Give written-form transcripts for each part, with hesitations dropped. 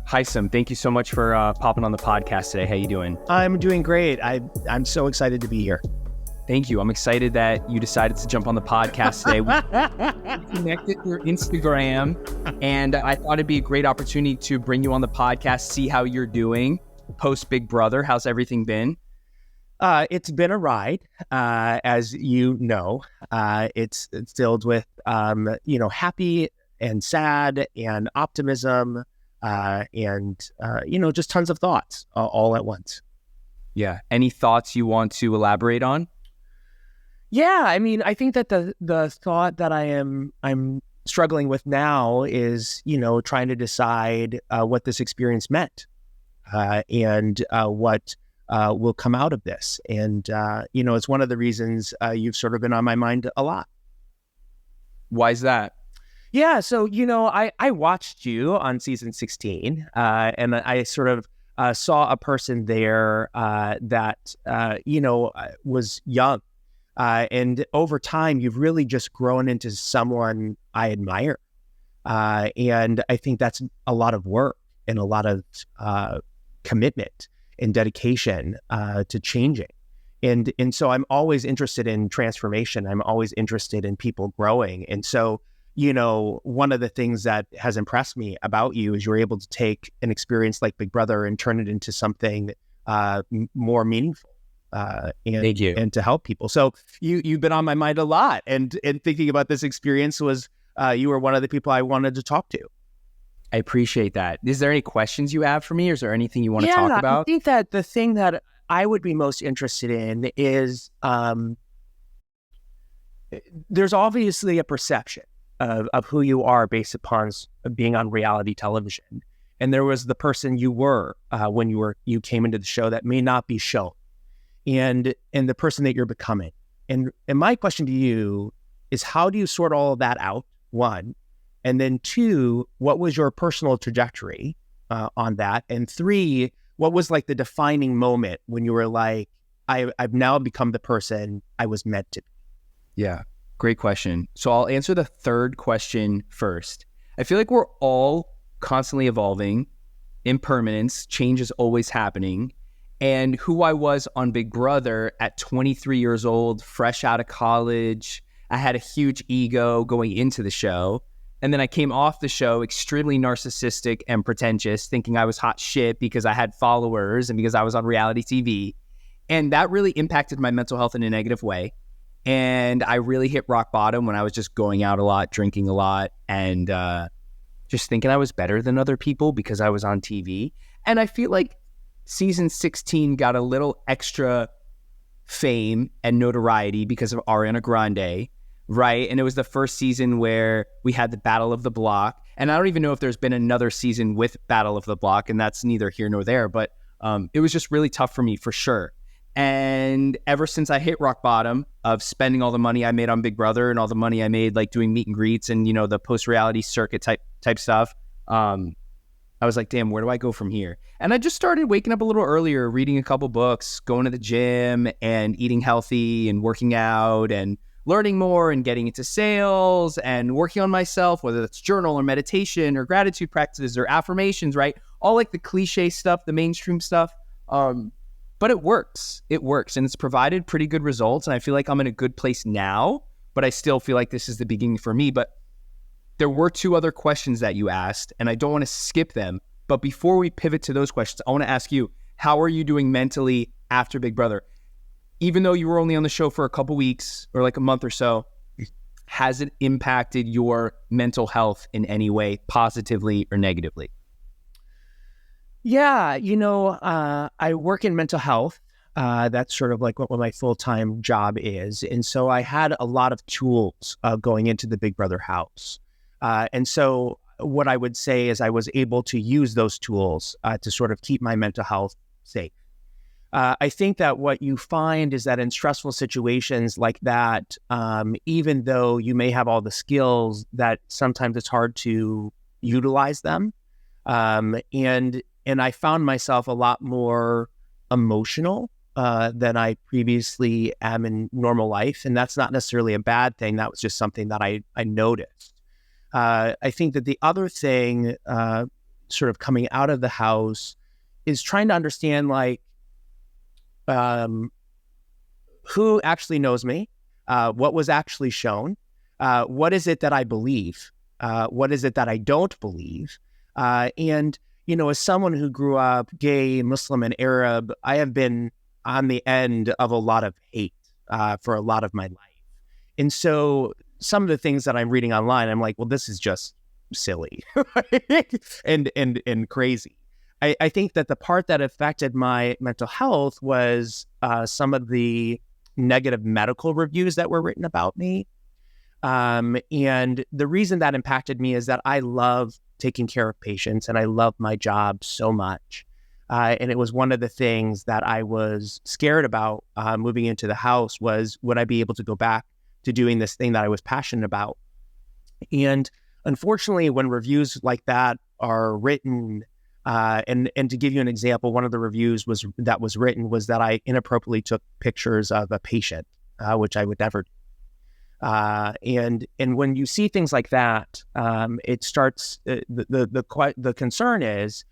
Hisam, thank you so much for popping on the podcast today. How you doing? I'm doing great. I'm so excited to be here. Thank you. I'm excited that you decided to jump on the podcast today. We connected through Instagram, and I thought it'd be a great opportunity to bring you on the podcast, see how you're doing post Big Brother. How's everything been? It's been a ride, as you know. It's filled with, happy and sad and optimism, and just tons of thoughts all at once. Yeah. Any thoughts you want to elaborate on? Yeah, I mean, I think that the thought that I'm struggling with now is, trying to decide what this experience meant, and what will come out of this. And it's one of the reasons you've sort of been on my mind a lot. Why is that? Yeah, so I watched you on season 16, and I sort of saw a person there that was young. And over time, you've really just grown into someone I admire. And I think that's a lot of work and a lot of commitment and dedication to changing. And so I'm always interested in transformation. I'm always interested in people growing. And so, one of the things that has impressed me about you is you're able to take an experience like Big Brother and turn it into something more meaningful. Thank you. And to help people. So you've been on my mind a lot, and thinking about this experience was you were one of the people I wanted to talk to. I appreciate that. Is there any questions you have for me, or is there anything you want to talk about? I think that the thing that I would be most interested in is there's obviously a perception of who you are based upon being on reality television, and there was the person you were when you came into the show that may not be shown. And the person that you're becoming. And my question to you is, how do you sort all of that out, one? And then two, what was your personal trajectory on that? And three, what was like the defining moment when you were like, I've now become the person I was meant to be? Yeah, great question. So I'll answer the third question first. I feel like we're all constantly evolving. Impermanence, change is always happening. And who I was on Big Brother at 23 years old, fresh out of college, I had a huge ego going into the show. And then I came off the show extremely narcissistic and pretentious, thinking I was hot shit because I had followers and because I was on reality TV. And that really impacted my mental health in a negative way. And I really hit rock bottom when I was just going out a lot, drinking a lot, and just thinking I was better than other people because I was on TV. And I feel like season 16 got a little extra fame and notoriety because of Ariana Grande, right? And it was the first season where we had the Battle of the Block. And I don't even know if there's been another season with Battle of the Block, and that's neither here nor there. But it was just really tough for me, for sure. And ever since I hit rock bottom of spending all the money I made on Big Brother and all the money I made like doing meet and greets and, the post-reality circuit type stuff, I was like, damn, where do I go from here? And I just started waking up a little earlier, reading a couple books, going to the gym and eating healthy and working out and learning more and getting into sales and working on myself, whether that's journal or meditation or gratitude practices or affirmations, right? All like the cliche stuff, the mainstream stuff. But it works. It works. And it's provided pretty good results. And I feel like I'm in a good place now, but I still feel like this is the beginning for me. But there were two other questions that you asked, and I don't want to skip them. But before we pivot to those questions, I want to ask you, how are you doing mentally after Big Brother? Even though you were only on the show for a couple weeks or like a month or so, has it impacted your mental health in any way, positively or negatively? Yeah, I work in mental health. That's sort of like what my full-time job is. And so I had a lot of tools going into the Big Brother house. And so what I would say is I was able to use those tools to sort of keep my mental health safe. I think that what you find is that in stressful situations like that, even though you may have all the skills, that sometimes it's hard to utilize them. And I found myself a lot more emotional than I previously am in normal life. And that's not necessarily a bad thing. That was just something that I noticed. I think that the other thing, sort of coming out of the house is trying to understand like who actually knows me, what was actually shown, what is it that I believe, what is it that I don't believe, and as someone who grew up gay, Muslim, and Arab, I have been on the end of a lot of hate for a lot of my life. And so some of the things that I'm reading online, I'm like, well, this is just silly and crazy. I think that the part that affected my mental health was some of the negative medical reviews that were written about me. And the reason that impacted me is that I love taking care of patients and I love my job so much. And it was one of the things that I was scared about moving into the house was, would I be able to go back to doing this thing that I was passionate about? And unfortunately, when reviews like that are written, and to give you an example, one of the reviews that was written was that I inappropriately took pictures of a patient, which I would never do. And when you see things like that, it starts. The concern is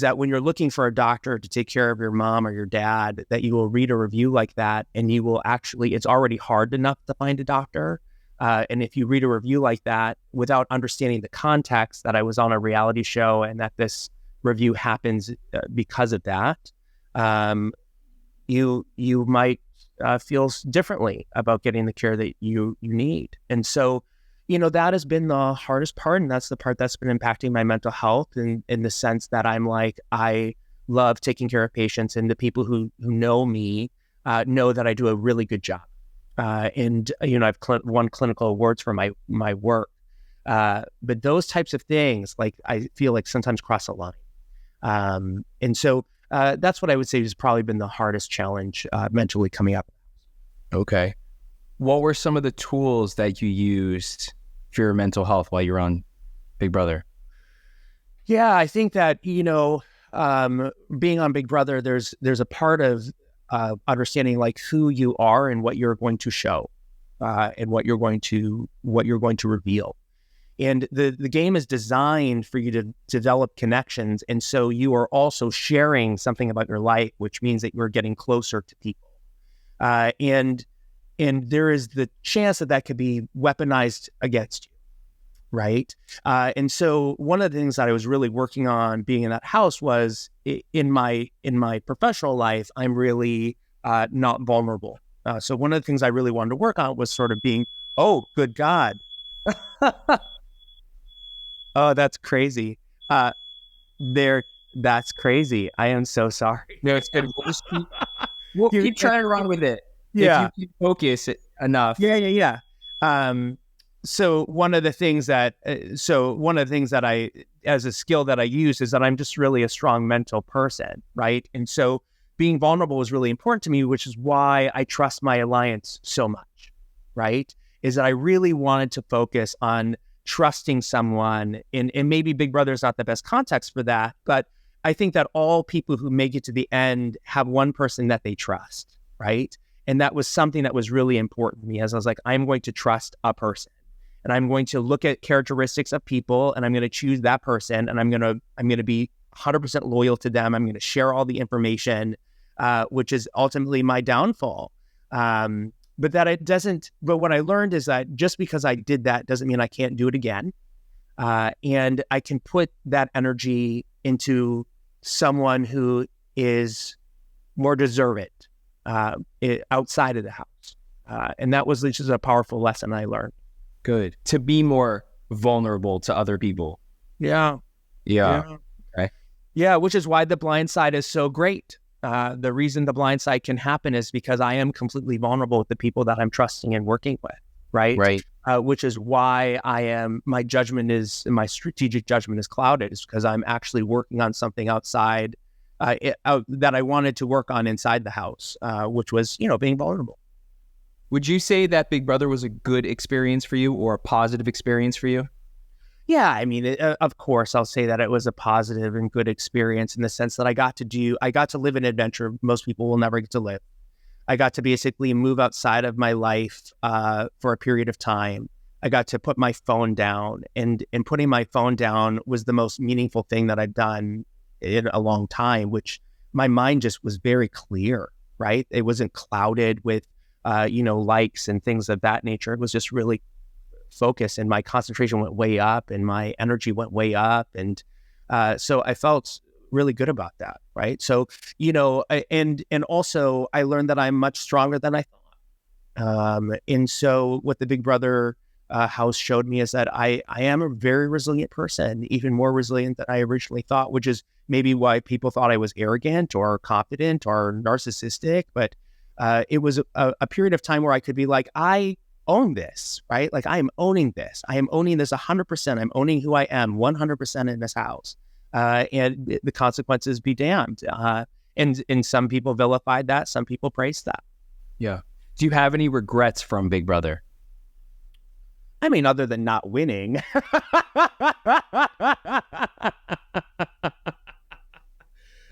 that when you're looking for a doctor to take care of your mom or your dad, that you will read a review like that, and you will actually. It's already hard enough to find a doctor, and if you read a review like that without understanding the context that I was on a reality show and that this review happens because of that, you might feel differently about getting the care that you need. And so, that has been the hardest part, and that's the part that's been impacting my mental health in the sense that I'm like, I love taking care of patients, and the people who know me know that I do a really good job. And I've won clinical awards for my work. But those types of things, like, I feel like sometimes cross a line. And so that's what I would say has probably been the hardest challenge mentally coming up. Okay. What were some of the tools that you used for your mental health while you're on Big Brother? Yeah, I think that, being on Big Brother, there's a part of understanding like who you are and what you're going to show, and what you're going to reveal. And the game is designed for you to develop connections. And so you are also sharing something about your life, which means that you're getting closer to people. And there is the chance that could be weaponized against you, right? And so one of the things that I was really working on being in that house was in my professional life, I'm really not vulnerable. So one of the things I really wanted to work on was sort of being, oh, good God. Oh, that's crazy. That's crazy. I am so sorry. No, it's good. We'll keep trying to run with it. Yeah. If you keep focus enough. Yeah. So one of the things that I, as a skill that I use, is that I'm just really a strong mental person, right? And so being vulnerable is really important to me, which is why I trust my alliance so much, right? Is that I really wanted to focus on trusting someone, and maybe Big Brother is not the best context for that, but I think that all people who make it to the end have one person that they trust, right? And that was something that was really important to me, as I was like, I'm going to trust a person, and I'm going to look at characteristics of people, and I'm going to choose that person, and I'm going to be 100% loyal to them. I'm going to share all the information, which is ultimately my downfall. But what I learned is that just because I did that doesn't mean I can't do it again. And I can put that energy into someone who is more deserving outside of the house. And that was just a powerful lesson I learned. Good. To be more vulnerable to other people. Yeah. Okay. Yeah, which is why The Blind Side is so great. The reason The Blind Side can happen is because I am completely vulnerable with the people that I'm trusting and working with, right? Right. Which is why my strategic judgment is clouded, is because I'm actually working on something outside that I wanted to work on inside the house, which was, being vulnerable. Would you say that Big Brother was a good experience for you or a positive experience for you? Yeah, I mean, of course, I'll say that it was a positive and good experience in the sense that I got to live an adventure most people will never get to live. I got to basically move outside of my life for a period of time. I got to put my phone down, and putting my phone down was the most meaningful thing that I've done in a long time, which my mind just was very clear, right? It wasn't clouded with, likes and things of that nature. It was just really focused, and my concentration went way up and my energy went way up. And so I felt really good about that, right? So, and also I learned that I'm much stronger than I thought. And so what the Big Brother house showed me is that I am a very resilient person, even more resilient than I originally thought, which is maybe why people thought I was arrogant or confident or narcissistic. But it was a period of time where I could be like, I own this, right? Like, I am owning this. I am owning this 100%. I'm owning who I am 100% in this house. And the consequences be damned. And some people vilified that. Some people praised that. Yeah. Do you have any regrets from Big Brother? I mean, other than not winning. But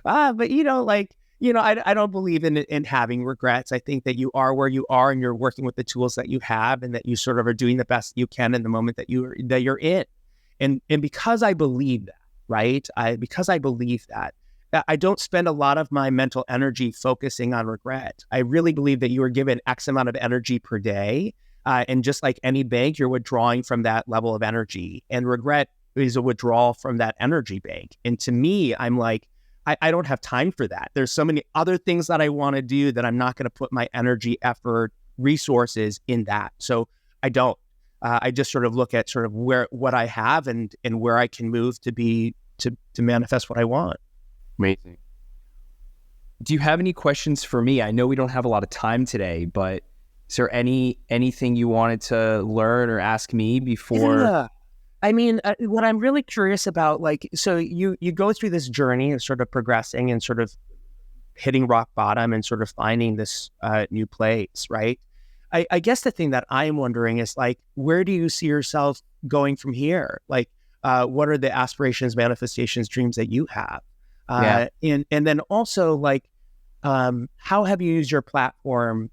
I don't believe in having regrets. I think that you are where you are, and you're working with the tools that you have, and that you sort of are doing the best you can in the moment that you're in. And because I believe that, right? Because I believe that, I don't spend a lot of my mental energy focusing on regret. I really believe that you are given X amount of energy per day. And just like any bank, you're withdrawing from that level of energy. And regret is a withdrawal from that energy bank. And to me, I'm like, I don't have time for that. There's so many other things that I want to do that I'm not going to put my energy, effort, resources in that. So I don't. I just sort of look at sort of what I have and where I can move to manifest what I want. Amazing. Do you have any questions for me? I know we don't have a lot of time today, but is there anything you wanted to learn or ask me before? Yeah. I mean, what I'm really curious about, like, so you go through this journey of sort of progressing and sort of hitting rock bottom and sort of finding this new place, right? I guess the thing that I'm wondering is, like, where do you see yourself going from here? Like, what are the aspirations, manifestations, dreams that you have? And then also, like, how have you used your platform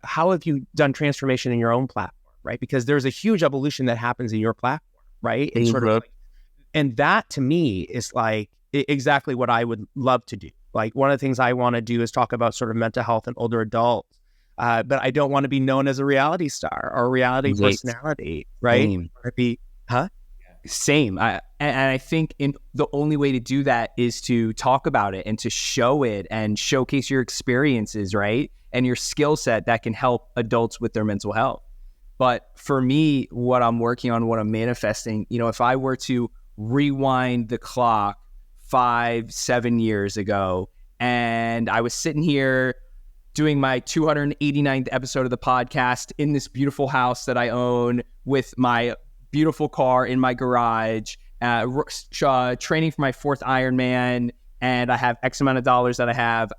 how have you done transformation in your own platform, right? Because there's a huge evolution that happens in your platform, right? And sort of like, and that to me is like exactly what I would love to do. Like, one of the things I want to do is talk about sort of mental health in older adults. But I don't want to be known as a reality star or a reality personality, right? Same. I think the only way to do that is to talk about it and to show it and showcase your experiences, right? And your skill set that can help adults with their mental health. But for me, what I'm working on, what I'm manifesting, if I were to rewind the clock 5-7 years ago, and I was sitting here doing my 289th episode of the podcast in this beautiful house that I own with my beautiful car in my garage, training for my 4th Ironman, and I have X amount of dollars that I have,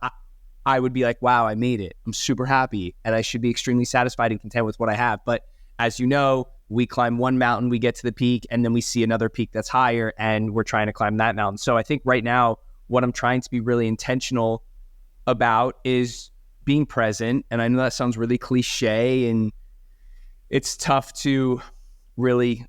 I would be like, wow, I made it. I'm super happy, and I should be extremely satisfied and content with what I have. But as you know, we climb one mountain, we get to the peak, and then we see another peak that's higher, and we're trying to climb that mountain. So I think right now, what I'm trying to be really intentional about is being present. And I know that sounds really cliche, and it's tough to really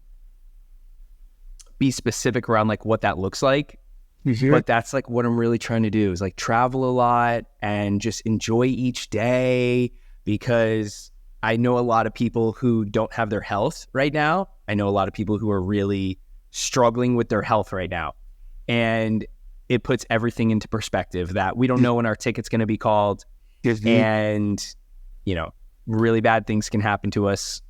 be specific around like what that looks like. Mm-hmm. But that's like what I'm really trying to do, is like travel a lot and just enjoy each day, because I know a lot of people who don't have their health right now. I know a lot of people who are really struggling with their health right now. And it puts everything into perspective that we don't know when our ticket's going to be called. Mm-hmm. And, really bad things can happen to us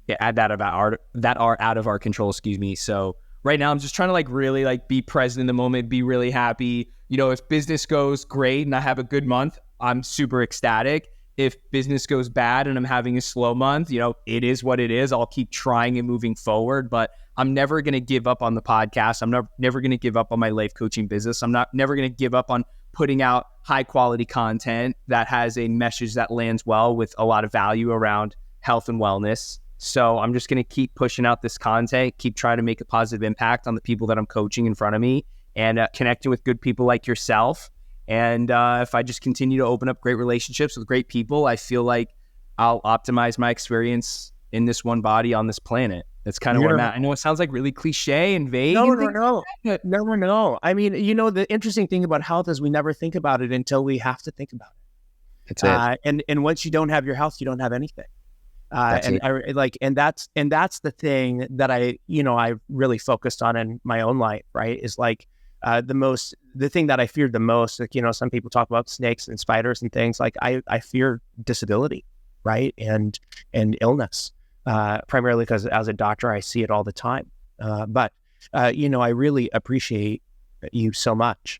that are out of our control, So right now, I'm just trying to like really like be present in the moment, be really happy. If business goes great and I have a good month, I'm super ecstatic. If business goes bad and I'm having a slow month, it is what it is. I'll keep trying and moving forward, but I'm never going to give up on the podcast. I'm never going to give up on my life coaching business. I'm never going to give up on putting out high quality content that has a message that lands well with a lot of value around health and wellness. So I'm just going to keep pushing out this content, keep trying to make a positive impact on the people that I'm coaching in front of me, and connecting with good people like yourself. And if I just continue to open up great relationships with great people, I feel like I'll optimize my experience in this one body on this planet. That's kind of where I'm at. I know it sounds like really cliche and vague. No. I mean, the interesting thing about health is we never think about it until we have to think about it. That's it. And once you don't have your health, you don't have anything. That's the thing that I've really focused on in my own life, right? Is like the thing that I feared the most. Like, some people talk about snakes and spiders and things. Like I fear disability, right? And illness, primarily because as a doctor, I see it all the time. But I really appreciate you so much.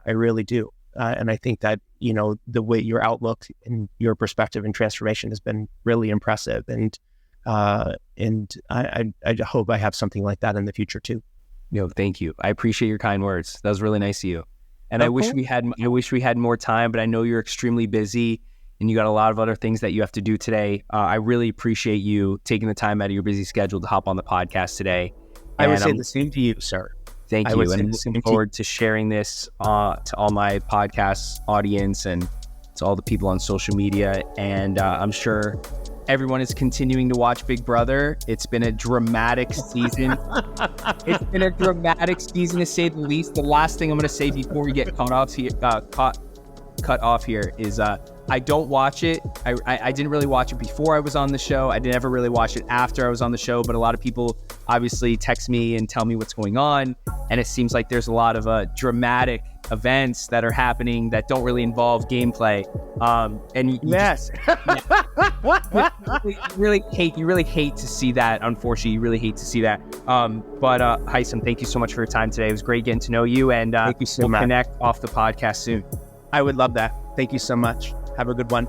I really do. And I think that, the way your outlook and your perspective and transformation has been really impressive. And I hope I have something like that in the future too. Thank you. I appreciate your kind words. That was really nice of you. And Okay. I wish we had more time, but I know you're extremely busy and you got a lot of other things that you have to do today. I really appreciate you taking the time out of your busy schedule to hop on the podcast today. I would say the same to you, sir. Thank you. And I'm looking forward to sharing this to all my podcast audience and to all the people on social media. And I'm sure everyone is continuing to watch Big Brother. It's been a dramatic season. It's been a dramatic season, to say the least. The last thing I'm going to say before we get cut off here is I don't watch it. I didn't really watch it before I was on the show. I didn't ever really watch it after I was on the show, but a lot of people obviously text me and tell me what's going on. And it seems like there's a lot of dramatic events that are happening that don't really involve gameplay. You really hate to see that. Unfortunately, you really hate to see that. But Hisam, thank you so much for your time today. It was great getting to know you, and thank you so much. Connect off the podcast soon. I would love that. Thank you so much. Have a good one.